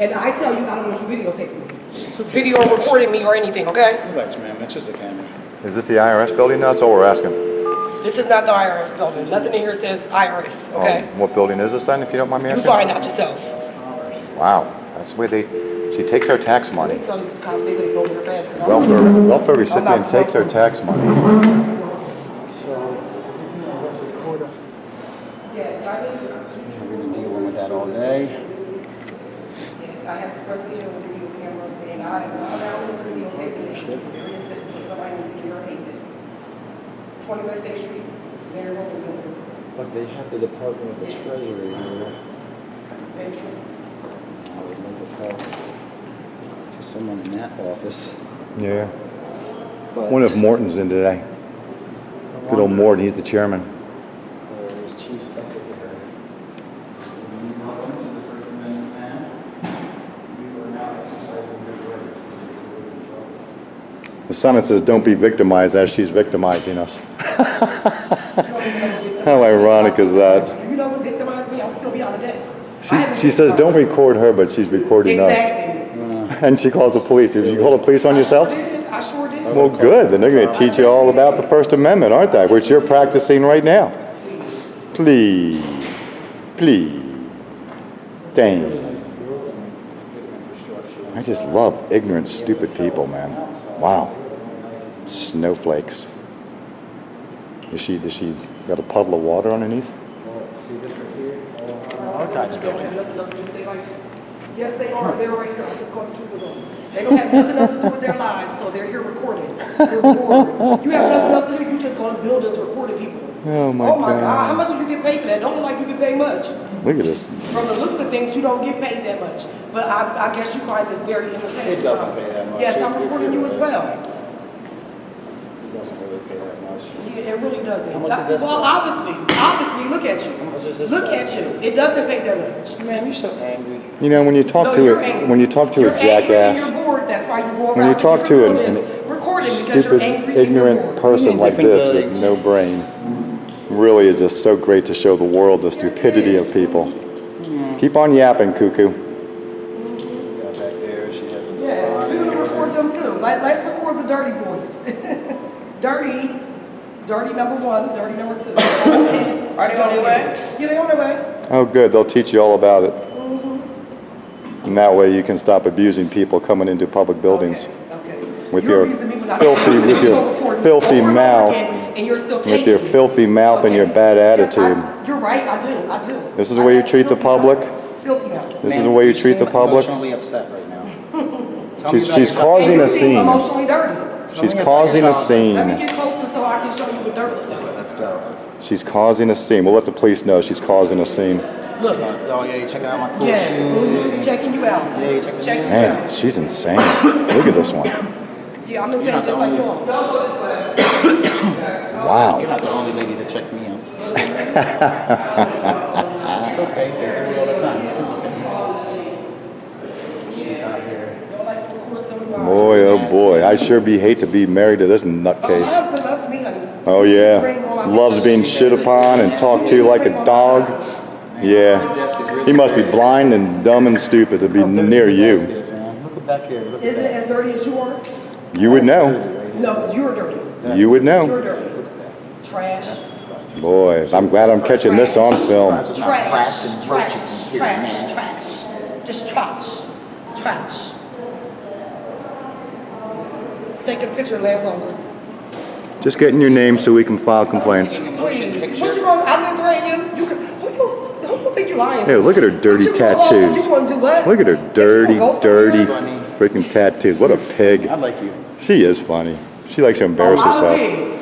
And I tell you, I don't want you videotaping me. So video recording me or anything, okay? Relax, ma'am. That's just a camera. Is this the IRS building? That's all we're asking. This is not the IRS building. Nothing in here says IRS, okay? What building is this then, if you don't mind me asking? You find out yourself. Wow, that's the way she takes our tax money. Tell these cops they better go here fast. Welfare recipient takes our tax money. Yes, I do. We're going to deal with that all day. Yes, I have to proceed with video cameras, and I want to videotape it. So somebody needs to get her exit. 20 West State Street, Mary Roman. But they have the Department of the Treasury here. Thank you. I would like to talk to someone in that office. Yeah. But One of Morton's in today. Good old Morton, he's the chairman. There's Chief Secretary. The Senate says don't be victimized as she's victimizing us. How ironic is that? You know what victimized me? I'll still be on the desk. She says don't record her, but she's recording Exactly. us. And she calls the police. Did you call the police on yourself? I sure did. Well, good. Then they're going to teach you all about the First Amendment, aren't they? Which you're practicing right now. Please. Please. Dang. I just love ignorant, stupid people, man. Wow. Snowflakes. Does she got a puddle of water underneath? See this right here? Archives building. Yes, they are. They're right here. I just called the troopers on. They don't have nothing else to do with their lives, so they're here recording. They're bored. You have nothing else to do. You just go to buildings recording people. Oh my God. God. How much do you get paid for that? Don't look like you get paid much. Look at this. From the looks of things, you don't get paid that much. But I guess you find this very entertaining. It doesn't pay that much. Yes, I'm recording you as well. It doesn't really pay that much. Yeah, it really doesn't. How much is this Well, for? obviously, look at you. How much is this Look for? at you. It doesn't pay that much. Man, you're so angry. You know, when you talk No, to you're a angry. when you talk to You're a angry and jackass, you're bored. That's why you go around when you talk to different an buildings recording because stupid, you're angry and you're ignorant bored. person like Different this with buildings. no brain, really is just so great to show the world the stupidity of people. Keep on yapping, cuckoo. Got back there. She has a Yeah, sign. we're gonna record them too. Let's record the dirty boys. Dirty number one, dirty number two. Are they on their way? Yeah, they on their way. Oh, good. They'll teach you all about it. And that way you can stop abusing people coming into public buildings Okay. with You're your abusing me, but I- filthy, with your filthy over and over mouth, again, and you're still with your taking it. filthy mouth and your bad Yes, attitude. you're right. I do. This is the way you treat the public? Filthy mouth. This is the way you treat the public. Emotionally upset right now. Tell me about She's your causing And a you seem scene. emotionally dirty. She's causing a Let me scene. get closer so I can show you what dirty's doing. Let's go. She's causing a scene. We'll let the police know she's causing a scene. Look. Oh yeah, you checking out my cool Yes. shoes. Checking you out. Yeah, you checking me Checking out. you Man, out. she's insane. Look at this one. Yeah, I'm insane just like you all. Wow. You're not the only lady to check me out. It's okay. They do it all the time. She out here. Boy, oh boy. I sure hate to be married to this My nutcase. husband loves me, honey. Oh yeah. Loves being shit upon and talked to like a dog. Yeah. He must be blind and dumb and stupid to be near you. Look back here. Look Is it as dirty as you are? You would know. No, you're dirty. You would You're know. dirty. Trash. Boy, I'm glad I'm catching this on film. Trash. Trash. Just trash. Trash. Take a picture, lasts longer. Just getting your name so we can file complaints. Please. What you gonna? I didn't threaten you. You can. Who you think you're lying? Hey, look at her dirty What you gonna call them? tattoos. You gonna do what? Look at her dirty, You gonna go dirty somewhere? freaking tattoos. What a pig. I like you. She is funny. She likes to embarrass I'm a herself. pig.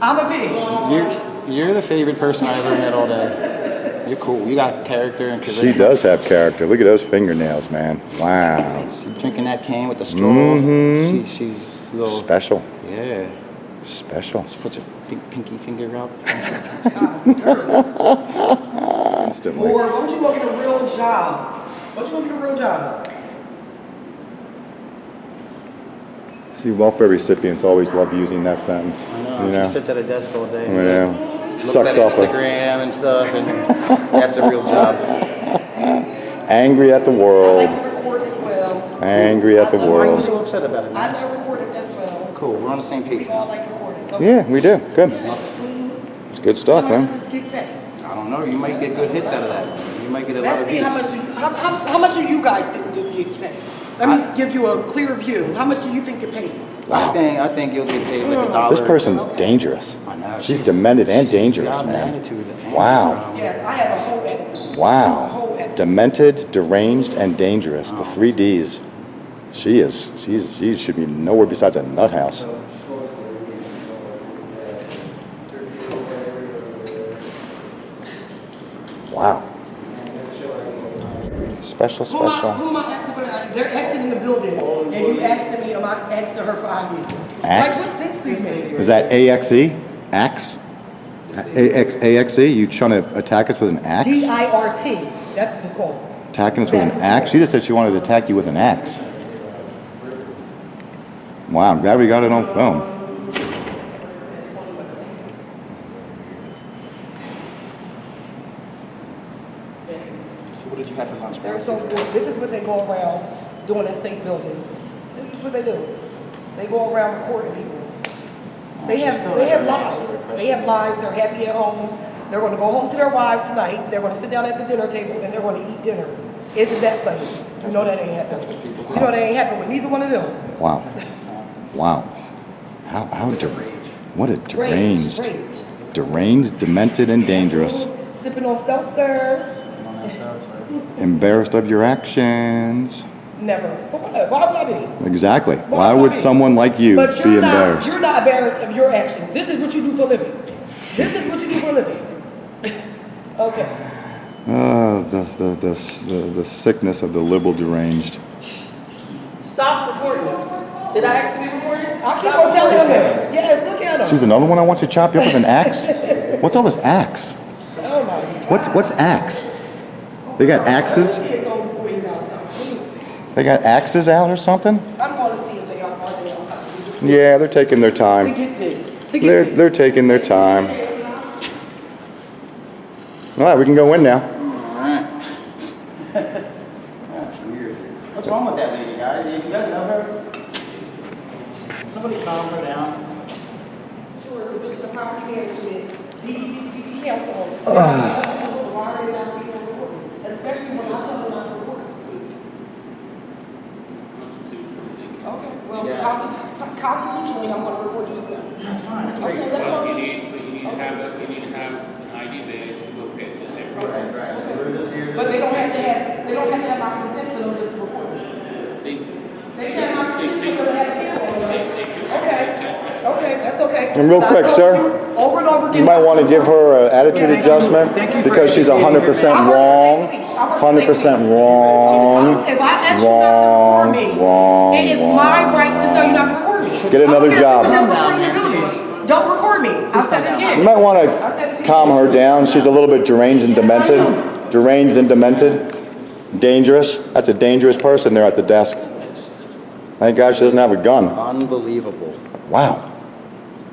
I'm a pig. You're the favorite person I ever met all day. You're cool. You got character and charisma. She does have character. Look at those fingernails, man. Wow. She's drinking that cane with the straw. Mhm. She's a little Special. Yeah. Special. She puts her pinky finger out. Instantly. Or why don't you go get a real job? Why don't you go get a real job? See, welfare recipients always love using that sentence. I know. You know? She sits at a desk all day. I know. Looks Sucks at off a Instagram and stuff, and that's a real job. angry at the world. record as well. Angry at the Why are you world. so upset about it, I man? know recording as well. Cool, we're on the same page We all now. like recording. Okay. Yeah, we do. Good. Yes. It's good stuff, How much man. does this get paid? I don't know, you might get good hits out of that. You might get a lot Let's of see how views. much how much do you guys think this gets paid? Let me give you a clear view. How much do you think it pays? Wow. I think you'll get paid like $1. This person's dangerous. I know. She's demented and dangerous, got an man. attitude and, Wow. Yes, I have a whole attitude. A Wow. whole attitude. Demented, deranged, and dangerous. The 3 Ds. She should be nowhere besides a nut house. Wow. Special. Who am I asking for that? They're exiting the building, and you asking me, am I asking her for ID? Like, Axe? what sense do you make? Is that AXE? Axe? AXE? You trying to attack us with an axe? DIRT. That's what it's called. Attacking us with an axe? She just said she wanted to attack you with an axe. Wow, I'm glad we got it on film. So what did you have for lunch, They're bro? so good. This is what they go around doing in state buildings. This is what they do. They go around recording people. They have lives. They have lives. They're happy at home. They're going to go home to their wives tonight. They're going to sit down at the dinner table and they're going to eat dinner. Isn't that funny? You know that ain't happening. You know that ain't happening with neither one of them. Wow. Wow. How deranged. What a deranged. Deranged, demented, and dangerous. Sipping on seltzer. Embarrassed of your actions. Never. For what? Why would I be? Exactly. Why would someone like you But be embarrassed? You're not embarrassed of your actions. This is what you do for a living. This is what you do for a living. Okay. The sickness of the liberal deranged. Stop recording. Did I ask to be recorded? I keep on telling him that. Yes, look at him. She's another one that wants to chop you up with an axe? What's all this axe? Oh my God. What's axe? They got axes? Kids, those boys outside. They got axes out or something? I'm going to see if they are outside. Yeah, they're taking their To time. get this. To get this. They're taking their time. All right, we can go in now. Alright. That's weird. What's wrong with that lady, guys? You guys know her? Somebody calm her down. Sure, this is the property management. The council. Why are they not being recorded? Especially when I tell them not to record. Okay, well, Yeah. constitutionally, I'm going to record you as well. That's fine. That's Okay, great. that's all. You need to have an ID badge to go past this every. Right. So we're just here. But they don't have to have my consent for them just to record it. They should have my consent for them to have a camera on them. Okay, that's okay. And real I quick, told sir, you over and over again. You might want to give her an attitude adjustment because she's 100% wrong. 100% wrong. If I ask you not to record me, Wrong. it is my right to tell you not to record me. Get another I don't care if job. you're just recording the building. Don't record me. I said it again. You might want to calm her down. She's a little bit deranged and demented. Deranged and demented. Dangerous. That's a dangerous person there at the desk. Thank God she doesn't have a gun. Unbelievable. Wow.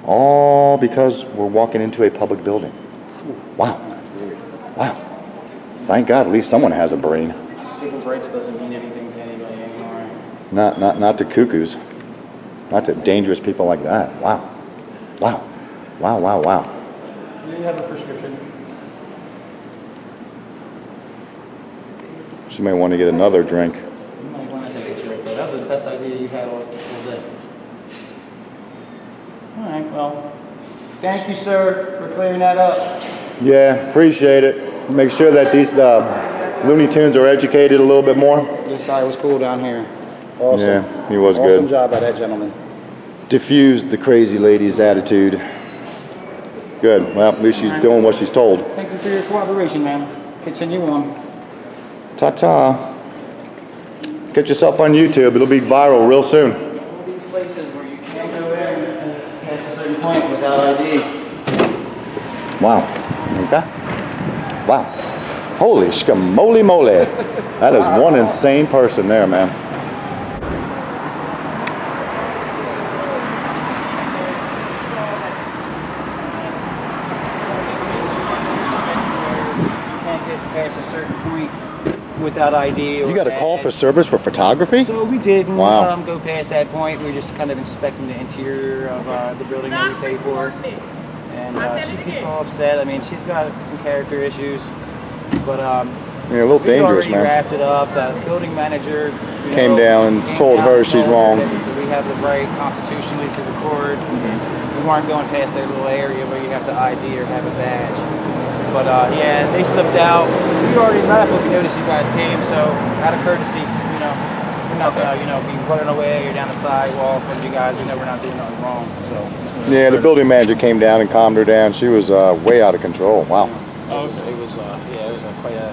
All because we're walking into a public building. Wow. Wow. Thank God at least someone has a brain. Civil rights doesn't mean anything to anybody anymore. Not to cuckoos. Not to dangerous people like that. Wow. Wow. Wow, wow, wow. Do you have a prescription? She may want to get another drink. You might want to take a drink, though. That was the best idea you had all day. All right, well, thank you, sir, for clearing that up. Yeah, appreciate it. Make sure that these Looney Tunes are educated a little bit more. This guy was cool down here. Awesome. Yeah, he was Awesome good. job by that gentleman. Diffused the crazy lady's attitude. Good. Well, at least she's doing what she's told. Thank you for your cooperation, man. Continue on. Ta-ta. Get yourself on YouTube. It'll be viral real soon. All these places where you can't go in past a certain point without ID. Wow. Okay. Wow. Holy schmoly moly. That is one insane person there, man. You can't get past a certain point without ID. Or You got a call badge. for service for photography? So we didn't Wow. go past that point. We were just kind of inspecting the interior of the building that we pay for. And she gets all upset. I mean, she's got some character issues. But Yeah, a little we dangerous, already man. wrapped it up. The building manager Came down and told her she's wrong. that we have the right constitutionally to record. We weren't going past their little area where you have to ID or have a badge. But yeah, they flipped out. We already left, but we noticed you guys came, so out of courtesy, we're not gonna, be running away or down the sidewalk from you guys. We know we're not doing nothing wrong. So Yeah, the building manager came down and calmed her down. She was way out of control. Wow. it was quite a.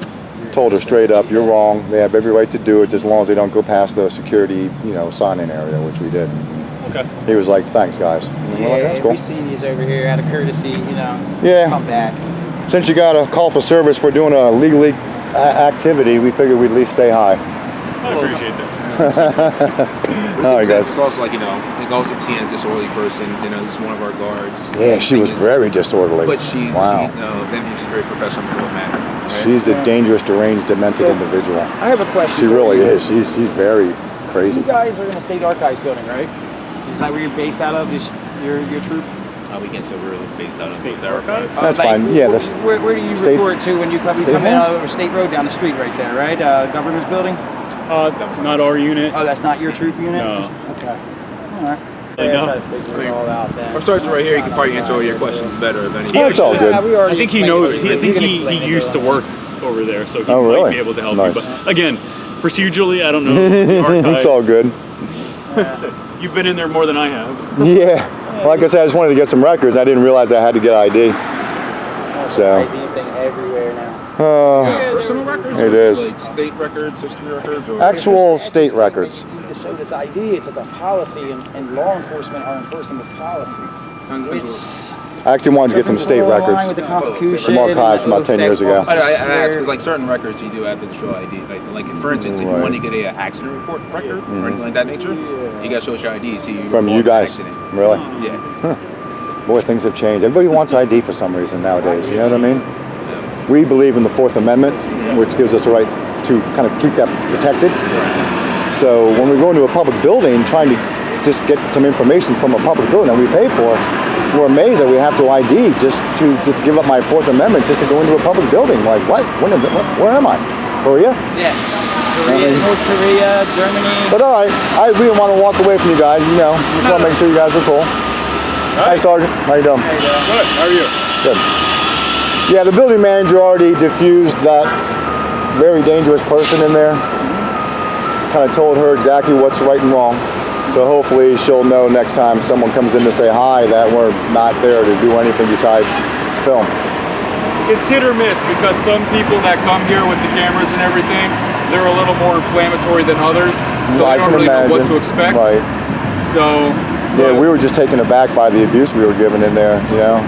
Told her straight up, you're wrong. They have every right to do it as long as they don't go past the security, sign-in area, which we did. Okay. He was like, thanks, guys. And we're like, that's cool. We seen these over here out of courtesy, Yeah. come back. Since you got a call for service for doing a legally activity, we figured we'd at least say hi. I appreciate that. All right, guys. It's also like, it goes up seen as a disorderly person. This is one of our guards. Yeah, she was very disorderly. But she's Wow. she's very professional in her manner. Right? She's the dangerous, deranged, demented individual. I have a question. She really is. She's very crazy. You guys are in a state archives building, right? Is that where you're based out of? Your troop? We can't say we're really based out of State those archives. That's fine. Yeah, this Where do you State- report to when you come State in House? over State Road down the street right there, right? Governor's building? Not our unit. Oh, that's not your troop unit? No. Okay. All right. I Yeah, know. try to figure it all out then. Our sergeant right here, he can probably answer all your questions better if any. That's all good. Yeah, we already I think he explained knows. it. I You think can he explain it used to him. work over there, so he Oh, might really? be able to help Nice. you. But again, procedurally, I don't know. Archives, It's all good. You've been in there more than I have. Yeah. Like I said, I just wanted to get some records. I didn't realize I had to get ID. So. ID thing everywhere now. Personal records? It or is. Like state records, history records? Or Actual state records. You need to show this ID. It's just a policy, and law enforcement are enforcing this policy. It's I actually wanted to get some state With records. the Constitution. Some archives from about 10 years ago. I ask because like certain records you do have to show ID. Like for instance, if you Right. want to get a accident report record or anything like that nature, you got to show us your ID. So you From you report an guys. accident. Really? Yeah. Boy, things have changed. Everybody wants ID for some reason nowadays. You know what I mean? We believe in the Fourth Amendment, which gives us a right to kind of keep that protected. So when we go into a public building trying to just get some information from a public building that we pay for, we're amazed that we have to ID just to give up my Fourth Amendment just to go into a public building. Like, what? Where am I? Korea? Yeah. Korea, North Korea, Germany. But all right, I really want to walk away from you guys. Just want to make sure you guys are cool. Hi, Sergeant. How you doing? Good. How are you? Good. Yeah, the building manager already diffused that very dangerous person in there. Kind of told her exactly what's right and wrong. So hopefully she'll know next time someone comes in to say hi that we're not there to do anything besides film. It's hit or miss because some people that come here with the cameras and everything, they're a little more inflammatory than others, so I I don't can really know what imagine. to expect. Right. So. Yeah, we were just taken aback by the abuse we were given in there,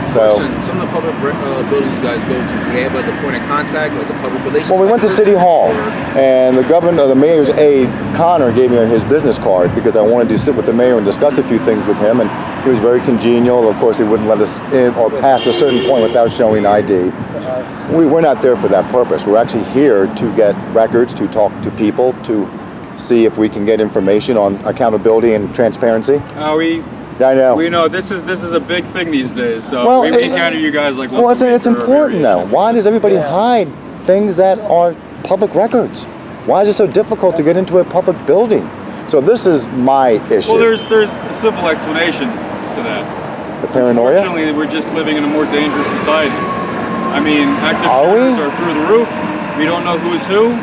so. Question, some of the public buildings you guys go to, do they have like a point of contact, like the public relations? Well, we went to City Hall, and the mayor's aide, Connor, gave me his business card because I wanted to sit with the mayor and discuss a few things with him, and he was very congenial. Of course, he wouldn't let us in or past a certain point without showing ID. We're not there for that purpose. We're actually here to get records, to talk to people, to see if we can get information on accountability and transparency. I know. We know this is a big thing these days, so Well, we encounter you guys like once Well, a week it's for a important though. variation. Why does everybody hide things that are public records? Why is it so difficult to get into a public building? So this is my issue. Well, there's a simple explanation to that. The paranoia? Unfortunately, we're just living in a more dangerous society. I mean, active Are we? shooters are through the roof. We don't know who's who,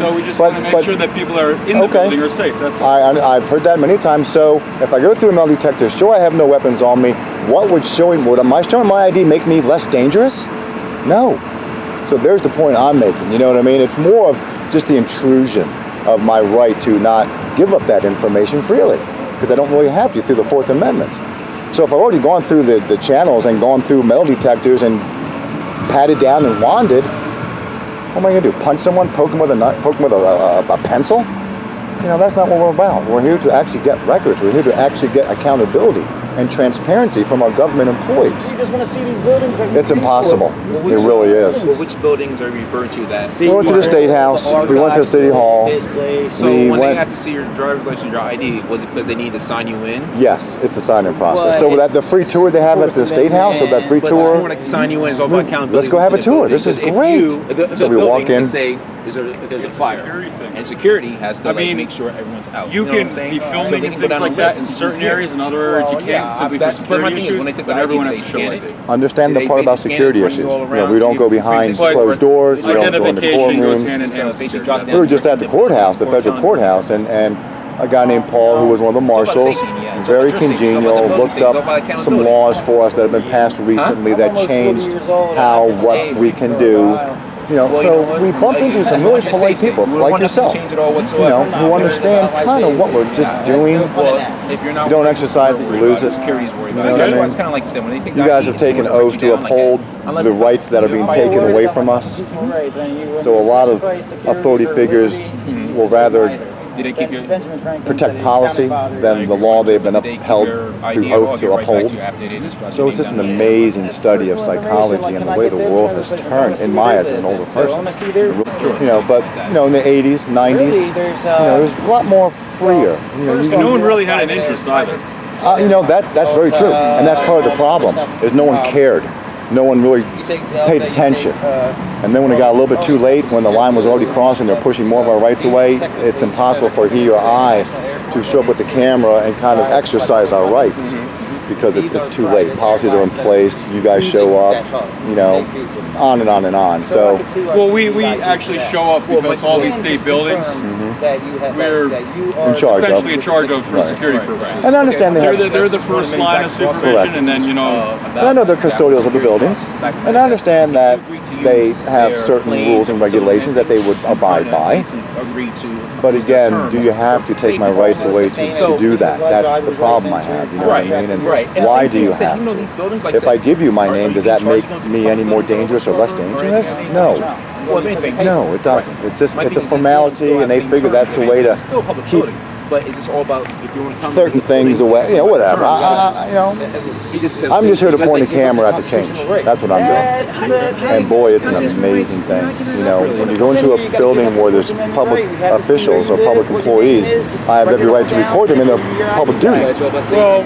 so we just want to make sure that people are in the building are safe. That's all. I've heard that many times. So if I go through a metal detector, show I have no weapons on me, would my showing my ID make me less dangerous? No. So there's the point I'm making. You know what I mean? It's more of just the intrusion of my right to not give up that information freely, because I don't really have to through the Fourth Amendment. So if I've already gone through the channels and gone through metal detectors and patted down and wanded, what am I going to do? Punch someone? Poke them with a knife? Poke them with a pencil? That's not what we're about. We're here to actually get records. We're here to actually get accountability. and transparency from our government employees. We just want to see these buildings. It's impossible. It really is. Well, which buildings are you referring to that? We went to the State House. We went to City Hall. So We when went- they asked to see your driver's license, your ID, was it because they needed to sign you in? Yes, it's the sign-in process. So that the free tour they have at the State House, or that free But it's more tour, like to sign you in. It's all about accountability. let's go have a within the tour. This is building. 'Cause great. if you- the So we building, walk in. let's say there's a It's a fire, security thing. and security has to I like, mean, make sure everyone's out. You know what can I'm saying? be So filming they and can go things down like on that lists. in certain Yeah. areas, in other areas you can't, simply for but my security thing is, issues, when they took but the everyone ID, has to they show scan ID. it. understand Do the they part about basically security scan it, issues. run you all You know, around, we so don't you go can behind basically- closed doors. We don't go in the Identification goes courtrooms. hand in hand with Basically security. drop We were just at the courthouse, the federal courthouse, and a guy named Paul, who was one of the marshals, very congenial, looked up some laws for us that have been passed recently that changed what we can do. You know, so we bump into some really polite people like yourself, you know, who understand kind of what we're just doing. If you're not You don't exercise it, you lose it. Security's worried You know about what it. I That's why mean? it's kind of like you said, when they think You guys have taken oaths to uphold the rights that are being taken away from us. So a lot of authority figures will rather Did they keep your protect policy than the law they've been upheld through oath to uphold. So it's just an amazing study of psychology and the way the world has turned in my eyes as an older person. You know, but you know, in the 80s, 90s, you know, it was a lot more freer. You know, And no one really had an interest either. you know, that's very true, and that's part of the problem. Is no one cared. No one really paid attention. And then when it got a little bit too late, when the line was already crossed and they're pushing more of our rights away, it's impossible for he or I to show up with the camera and kind of exercise our rights because it's too late. Policies are in place, you guys show up, you know, on and on and on. So, Well, we actually show up because all these state buildings, we're in charge essentially in of. charge of for security purposes. And I understand they have, They're the first line of supervision, Correct. and then, you know, and I know they're custodials of the buildings, and I understand that they have certain rules and regulations that they would abide by. But again, do you have to take my rights away to do that? That's the problem I have, you know what I mean? And why do you have to? If I give you my name, does that make me any more dangerous or less dangerous? No. No, it doesn't. It's just, it's a formality, and they figure that's the way to keep But is this all about if you want to come certain things away, you know, whatever. You know, I'm just here to point a camera at the change. That's what I'm doing. And boy, it's an amazing thing. You know, when you go into a building where there's public officials or public employees, I have every right to record them in their public duties. well,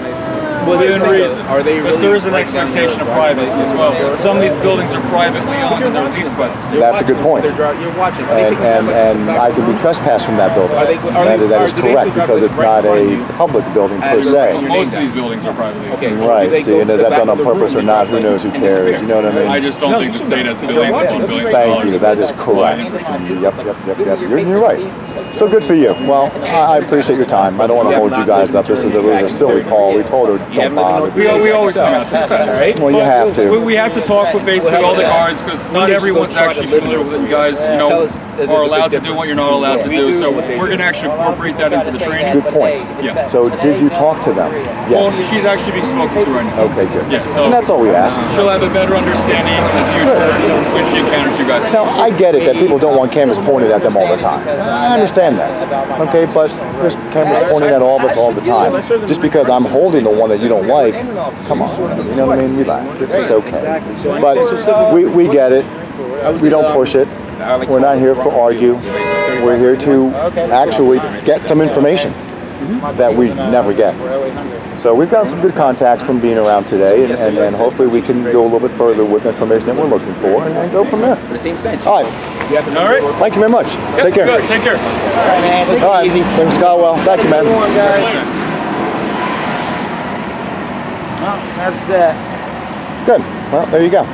within reason. Because there is an expectation of privacy as well. Some of these buildings are privately owned and they're leased by the state. That's a good point. And I can be trespassed from that building. That is correct, because it's not a public building per se. Most of these buildings are privately owned. Right, see, and is that done on purpose or not, who knows, who cares, you know what I mean? I just don't think the state has billions upon billions of Thank dollars. you, that is correct. Yep. You're right. So good for you. Well, I appreciate your time. I don't want to hold you guys up. This was a silly call. We told her, don't bother. We always come out to the center, right? Well, you have to. We have to talk with basically all the guards because not everyone's actually familiar with what you guys, you know, are allowed to do, what you're not allowed to do. So we're going to actually incorporate that into the training. Good point. Yeah. So did you talk to them? Well, Yes. she's actually being spoken to right now. Okay, good. Yeah, so And that's all we ask. she'll have a better understanding in the future when she encounters you guys. Now, I get it that people don't want cameras pointed at them all the time. I understand that. Okay, but there's cameras pointing at all of us all the time. Just because I'm holding the one that you don't like, come on. You know what I mean? Relax. It's okay. But we get it. We don't push it. We're not here to argue. We're here to actually get some information that we never get. So we've got some good contacts from being around today, and hopefully we can go a little bit further with information that we're looking for and go from there. In the same sense. All right. All right. Thank you very much. Take care. Good. Take care. All right. Thanks, Scotwell. Thank you, man. That's that. Good. Well, there you go.